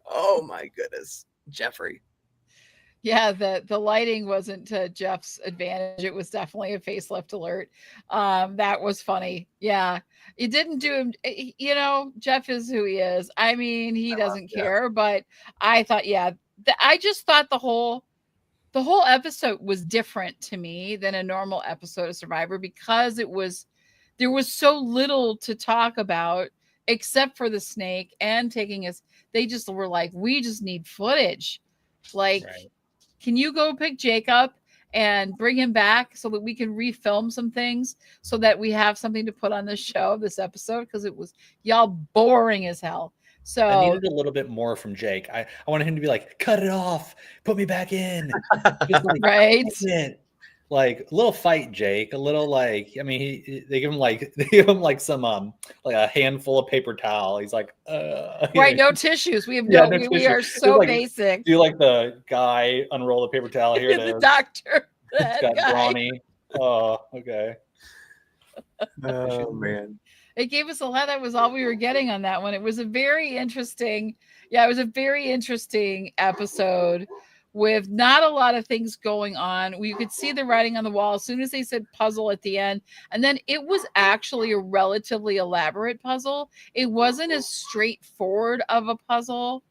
oh my goodness, Jeffrey. Yeah, the lighting wasn't to Jeff's advantage. It was definitely a facelift alert. That was funny. Yeah, it didn't do him. You know, Jeff is who he is. I mean, he doesn't care. But I thought, I just thought the whole episode was different to me than a normal episode of Survivor because there was so little to talk about except for the snake and taking us. They just were like, we just need footage. Like, can you go pick Jake up and bring him back so that we can refilm some things so that we have something to put on this show, this episode? Because it was y'all boring as hell. So I needed a little bit more from Jake. I wanted him to be like, cut it off, put me back in. Just like, right. Like a little fight, Jake. A little like, I mean, they give him like some like a handful of paper towel. He's like, right, no tissues. We have we are so like, basic. Do you like the guy unroll the paper towel? Here it is. The doctor. It's got brawny. Oh, okay. Oh man. It gave us a lot. That was all we were getting on that one. It was a very interesting, it was a very interesting episode with not a lot of things going on. You could see the writing on the wall as soon as they said puzzle at the end. And then it was actually a relatively elaborate puzzle. It wasn't as straightforward of a puzzle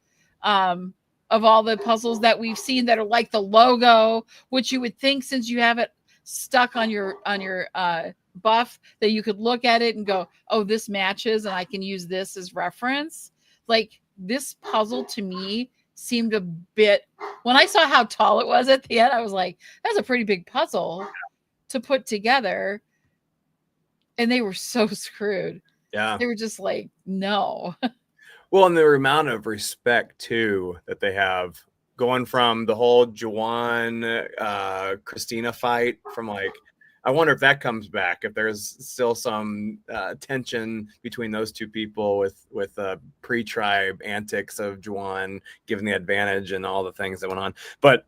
of all the puzzles that we've seen that are like the logo, which you would think since you have it stuck on your buff that you could look at it and go, oh, this matches and I can use this as reference. Like this puzzle to me seemed a bit, when I saw how tall it was at the end, I was like, that's a pretty big puzzle to put together. And they were so screwed. Yeah. They were just like, no. Well, and the amount of respect too that they have going from the whole Juwan Christina fight from like I wonder if that comes back, if there's still some tension between those two people with pre-tribe antics of Juwan giving the advantage and all the things that went on. But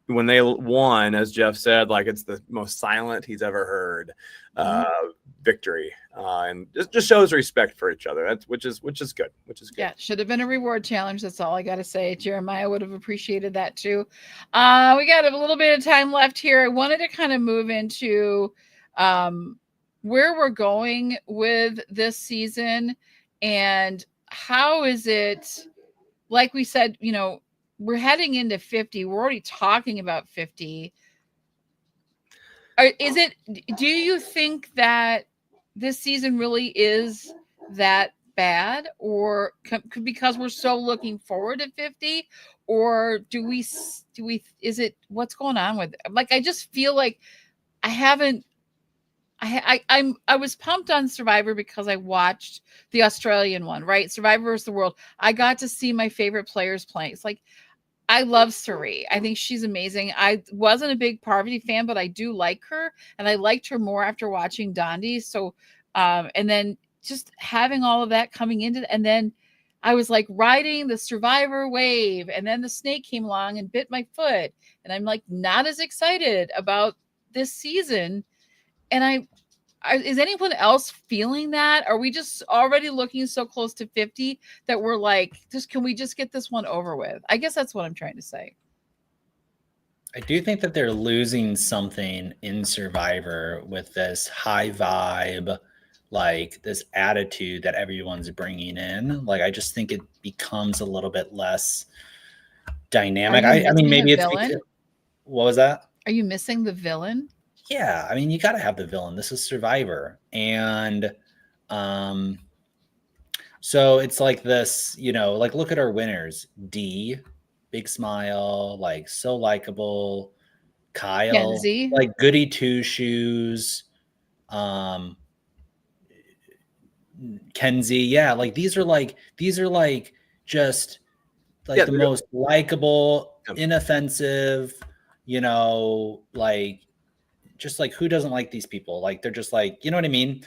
when they won, as Jeff said, like it's the most silent he's ever heard victory, and just shows respect for each other. Which is good. Yeah, should have been a reward challenge. That's all I got to say. Jeremiah would have appreciated that too. We got a little bit of time left here. I wanted to kind of move into where we're going with this season and how is it, like we said, you know, we're heading into 50. We're already talking about 50. Do you think that this season really is that bad, or because we're so looking forward to 50, or do we, is it, what's going on with it? Like, I just feel like I was pumped on Survivor because I watched the Australian one, right? Survivor versus the World. I got to see my favorite players playing. It's like, I love Sari. I think she's amazing. I wasn't a big Parvati fan, but I do like her. And I liked her more after watching Dondi. So, and then just having all of that coming into, and then I was like riding the Survivor wave. And then the snake came along and bit my foot. And I'm like, not as excited about this season. And is anyone else feeling that? Are we just already looking so close to 50 that we're like, can we just get this one over with? I guess that's what I'm trying to say. I do think that they're losing something in Survivor with this high vibe, like this attitude that everyone's bringing in. Like, I just think it becomes a little bit less dynamic. I mean, maybe it's because, what was that? Are you missing the villain? Yeah, I mean, you got to have the villain. This is Survivor. And so it's like this, you know, like, look at our winners. Dee, big smile, like so likable. Kyle, Kenzie, like goody two shoes. Kenzie, yeah, like these are like just like the most likable, inoffensive, you know, like, just like, who doesn't like these people? Like, they're just like, you know what I mean?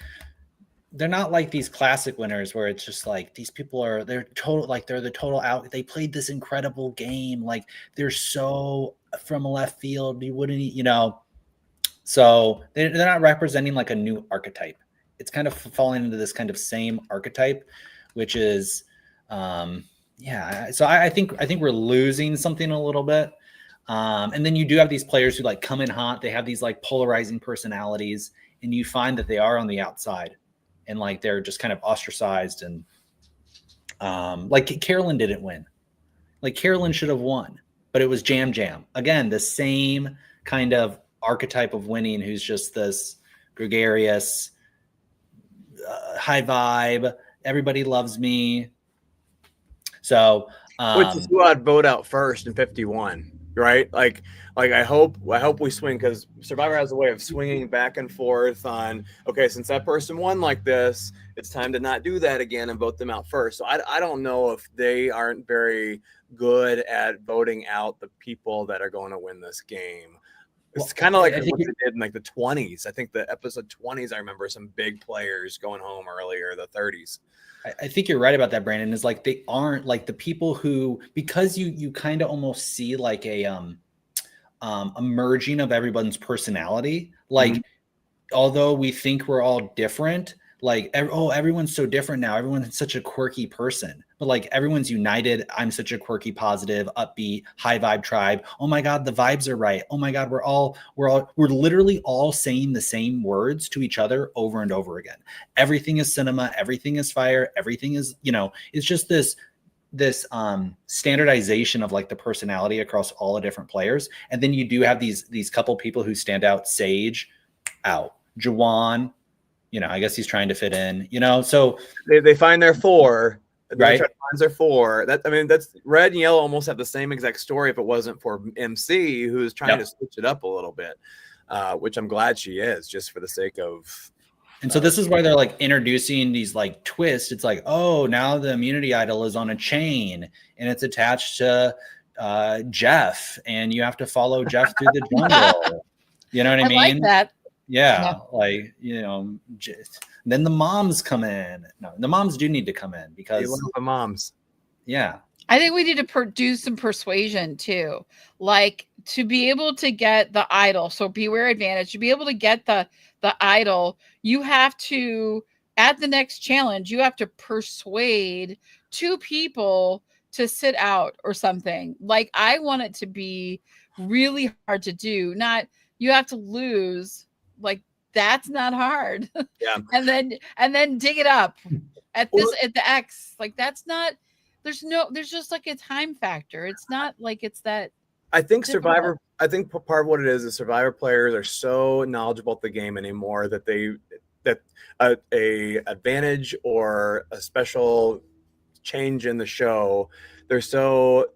They're not like these classic winners where it's just like, these people are, they're the total out. They played this incredible game. Like, they're so from left field. You wouldn't, you know, so they're not representing like a new archetype. It's kind of falling into this kind of same archetype, which is, yeah. So I think we're losing something a little bit. And then you do have these players who like come in hot. They have these like polarizing personalities, and you find that they are on the outside and like they're just kind of ostracized. And like Carolyn didn't win. Like, Carolyn should have won, but it was Jam Jam. Again, the same kind of archetype of winning, who's just this gregarious, high vibe. Everybody loves me. So, which is who I'd vote out first in 51. Right, like I hope we swing, because Survivor has a way of swinging back and forth on, okay, since that person won like this, it's time to not do that again and vote them out first. So I don't know if they aren't very good at voting out the people that are going to win this game. It's kind of like what they did in like the 20s. I think the episode 20s, I remember some big players going home earlier, the 30s. I think you're right about that, Brandon. Is like, they aren't like the people who, because you kind of almost see like a merging of everyone's personality. Like, although we think we're all different, like, everyone's so different now. Everyone's such a quirky person, but like, everyone's united. I'm such a quirky, positive, upbeat, high vibe tribe. Oh my God, the vibes are right. Oh my God, we're literally all saying the same words to each other over and over again. Everything is cinema. Everything is fire. Everything is, you know, it's just this standardization of like the personality across all the different players. And then you do have these couple people who stand out. Sage out. Juwan, you know, I guess he's trying to fit in, you know, so they find their four, right? Finds their four. That, I mean, that's red and yellow almost have the same exact story if it wasn't for MC, who's trying to switch it up a little bit, which I'm glad she is, just for the sake of. And so this is why they're like introducing these like twists. It's like, oh, now the immunity idol is on a chain and it's attached to Jeff, and you have to follow Jeff through the jungle. You know what I mean? I like that. Yeah, like, then the moms come in. No, the moms do need to come in because you love the moms. Yeah. I think we need to do some persuasion too, like to be able to get the idol. So beware advantage, to be able to get the idol, you have to, at the next challenge, you have to persuade 2 people to sit out or something. Like, I want it to be really hard to do. Not, you have to lose. Like, that's not hard. Yeah. and then dig it up at the X. Like, that's not, there's just like a time factor. It's not like it's that. I think Survivor, I think part of what it is Survivor players are so knowledgeable at the game anymore that a advantage or a special change in the show, they're so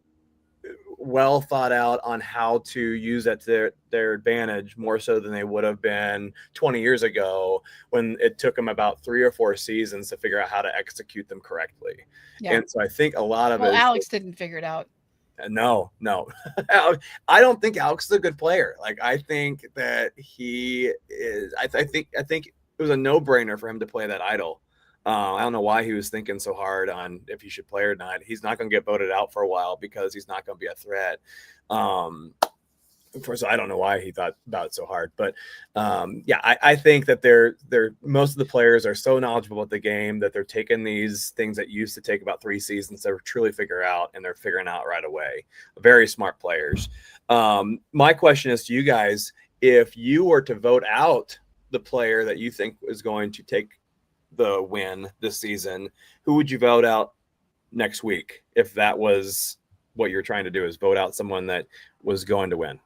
well thought out on how to use that to their advantage, more so than they would have been 20 years ago when it took them about 3 or 4 seasons to figure out how to execute them correctly. Yeah. And so I think a lot of it. Alex didn't figure it out. No. I don't think Alex is a good player. Like, I think that he is. I think it was a no-brainer for him to play that idol. I don't know why he was thinking so hard on if he should play or not. He's not going to get voted out for a while because he's not going to be a threat. So I don't know why he thought about it so hard, but I think that they're most of the players are so knowledgeable about the game that they're taking these things that used to take about 3 seasons to truly figure out, and they're figuring out right away. Very smart players. My question is to you guys: if you were to vote out the player that you think is going to take the win this season, who would you vote out next week if that was what you're trying to do, is vote out someone that was going to win?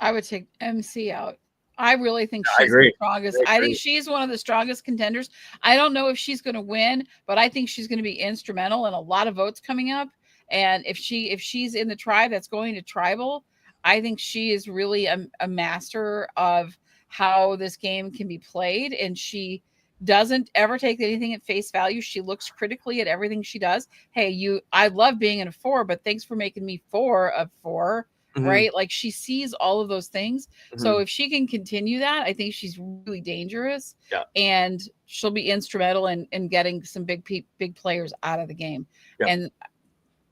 I would take MC out. I really think she's the strongest. I think she's one of the strongest contenders. I don't know if she's going to win, but I think she's going to be instrumental in a lot of votes coming up. And if she's in the tribe that's going to tribal, I think she is really a master of how this game can be played, and she doesn't ever take anything at face value. She looks critically at everything she does. Hey, I love being in a 4, but thanks for making me 4 of 4. Mm-hmm. Right? Like, she sees all of those things. Mm-hmm. So if she can continue that, I think she's really dangerous. Yeah. And she'll be instrumental in getting some big players out of the game. Yeah. And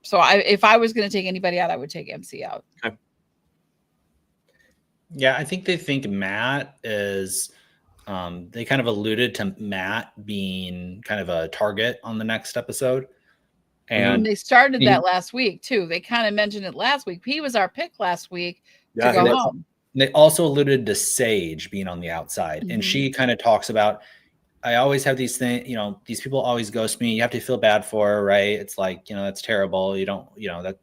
so if I was going to take anybody out, I would take MC out. Okay. Yeah, I think they think Matt is, they kind of alluded to Matt being kind of a target on the next episode. And they started that last week too. They kind of mentioned it last week. He was our pick last week to go home. They also alluded to Sage being on the outside. Mm-hmm. And she kind of talks about, I always have these things, these people always ghost me. You have to feel bad for her, right? It's like, that's terrible. You don't,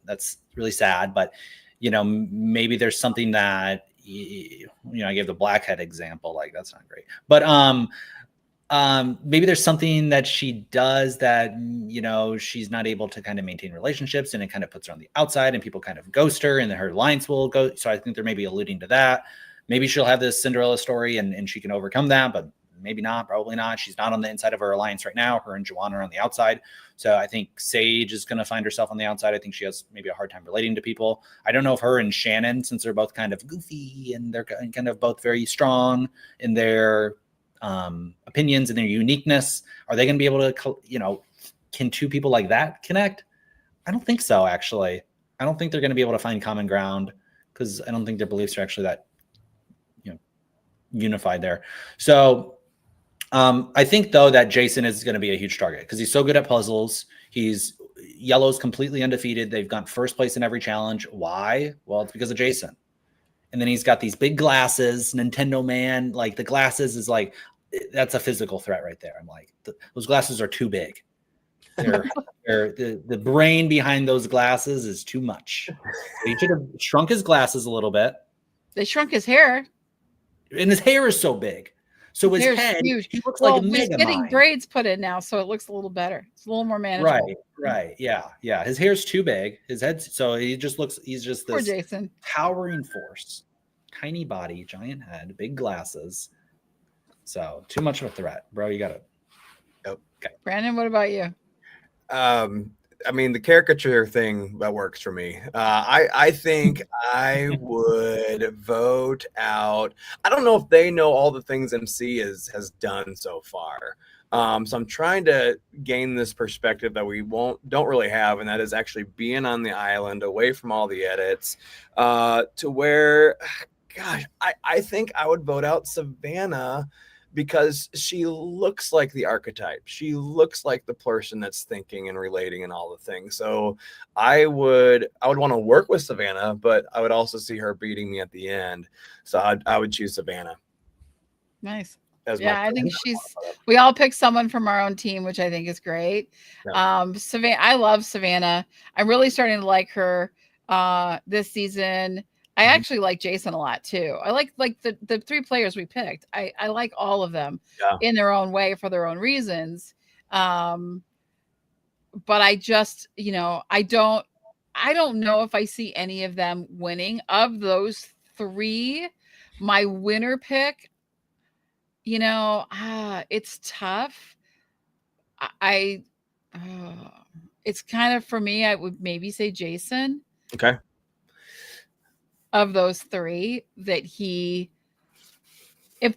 that's really sad. But, maybe there's something that, I gave the blackhead example, like that's not great, but maybe there's something that she does that, she's not able to kind of maintain relationships, and it kind of puts her on the outside, and people kind of ghost her, and then her lines will go. So I think they're maybe alluding to that. Maybe she'll have this Cinderella story and she can overcome that, but maybe not, probably not. She's not on the inside of her alliance right now. Her and Joanna are on the outside. So I think Sage is going to find herself on the outside. I think she has maybe a hard time relating to people. I don't know if her and Shannon, since they're both kind of goofy and they're kind of both very strong in their opinions and their uniqueness, are they going to be able to, can 2 people like that connect? I don't think so, actually. I don't think they're going to be able to find common ground, because I don't think their beliefs are actually that, unified there. So I think, though, that Jason is going to be a huge target because he's so good at puzzles. Yellow's completely undefeated. They've gone first place in every challenge. Why? Well, it's because of Jason. And then he's got these big glasses, Nintendo man. Like, the glasses is like, that's a physical threat right there. I'm like, those glasses are too big. The brain behind those glasses is too much. So he should have shrunk his glasses a little bit. They shrunk his hair. And his hair is so big. So his head, huge. He looks like a mega he's getting braids put in now, so it looks a little better. It's a little more manageable. Right. Yeah. His hair's too big. His head's, so he's just this poor Jason. Towering force. Tiny body, giant head, big glasses. So too much of a threat, bro. You got it. Yep. Okay. Brandon, what about you? I mean, the caricature thing, that works for me. I think I would vote out. I don't know if they know all the things MC has done so far. So I'm trying to gain this perspective that we don't really have, and that is actually being on the island, away from all the edits, to where, gosh, I think I would vote out Savannah, because she looks like the archetype. She looks like the person that's thinking and relating and all the things. So I would want to work with Savannah, but I would also see her beating me at the end. So I would choose Savannah. Nice. I think we all picked someone from our own team, which I think is great. Yeah. Savannah, I love Savannah. I'm really starting to like her this season. I actually like Jason a lot too. I like the 3 players we picked. I like all of them in their own way for their own reasons. But I just, I don't know if I see any of them winning. Of those 3, my winner pick, it's tough. It's kind of, for me, I would maybe say Jason. Okay. Of those 3, if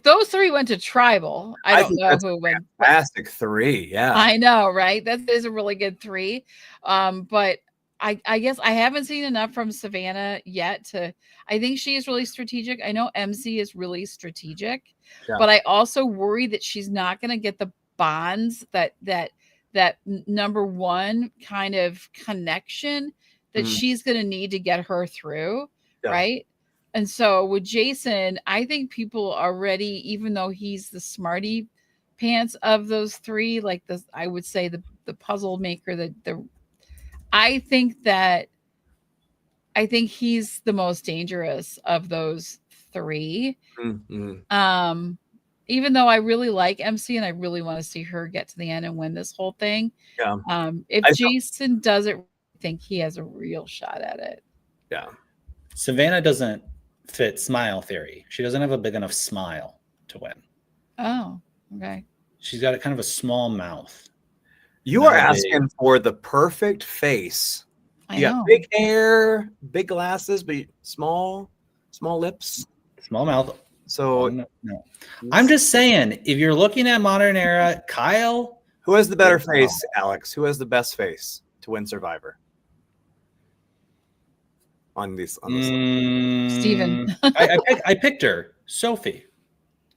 those 3 went to tribal, I don't know who would. Fantastic 3, yeah. I know, right? That is a really good 3. But I guess I haven't seen enough from Savannah yet I think she is really strategic. I know MC is really strategic, but I also worry that she's not going to get the bonds that number 1 kind of connection that she's going to need to get her through. Yeah. Right. And so with Jason, I think people already, even though he's the smarty pants of those 3, like I would say the puzzle maker, I think he's the most dangerous of those 3. Mm-hmm. Even though I really like MC and I really want to see her get to the end and win this whole thing. Yeah. If Jason does it, I think he has a real shot at it. Yeah. Savannah doesn't fit smile theory. She doesn't have a big enough smile to win. Oh, okay. She's got a kind of a small mouth. You are asking for the perfect face. You got big hair, big glasses, but small lips, small mouth. So no. I'm just saying, if you're looking at modern era, Kyle, who has the better face, Alex? Who has the best face to win Survivor? On this Steven. I picked her, Sophie.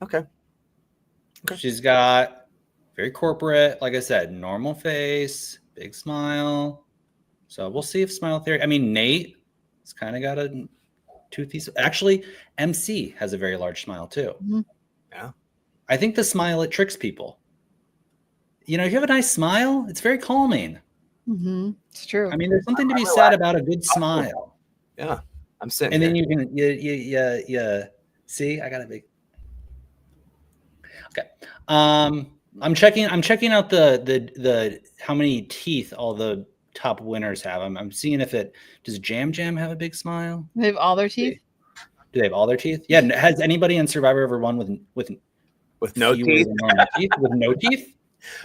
Okay. She's got very corporate, like I said, normal face, big smile. So we'll see if smile theory. I mean, Nate has kind of got a toothy. Actually, MC has a very large smile too. Mm-hmm. Yeah. I think the smile, it tricks people. If you have a nice smile, it's very calming. Mm-hmm. It's true. I mean, there's something to be said about a good smile. Yeah, I'm sitting. And then you can, you see, I got a big. Okay. I'm checking out the how many teeth all the top winners have. I'm seeing does Jam Jam have a big smile? They have all their teeth. Do they have all their teeth? Yeah. Has anybody in Survivor ever won with no teeth? With no teeth?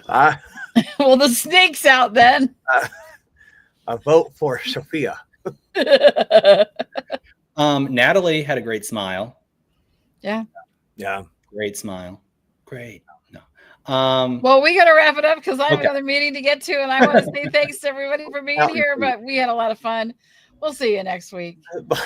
Well, the snake's out then. A vote for Sophia. Natalie had a great smile. Yeah. Great smile. Great. No. Well, we got to wrap it up because I have another meeting to get to, and I want to say thanks to everybody for being here. But we had a lot of fun. We'll see you next week. Bye.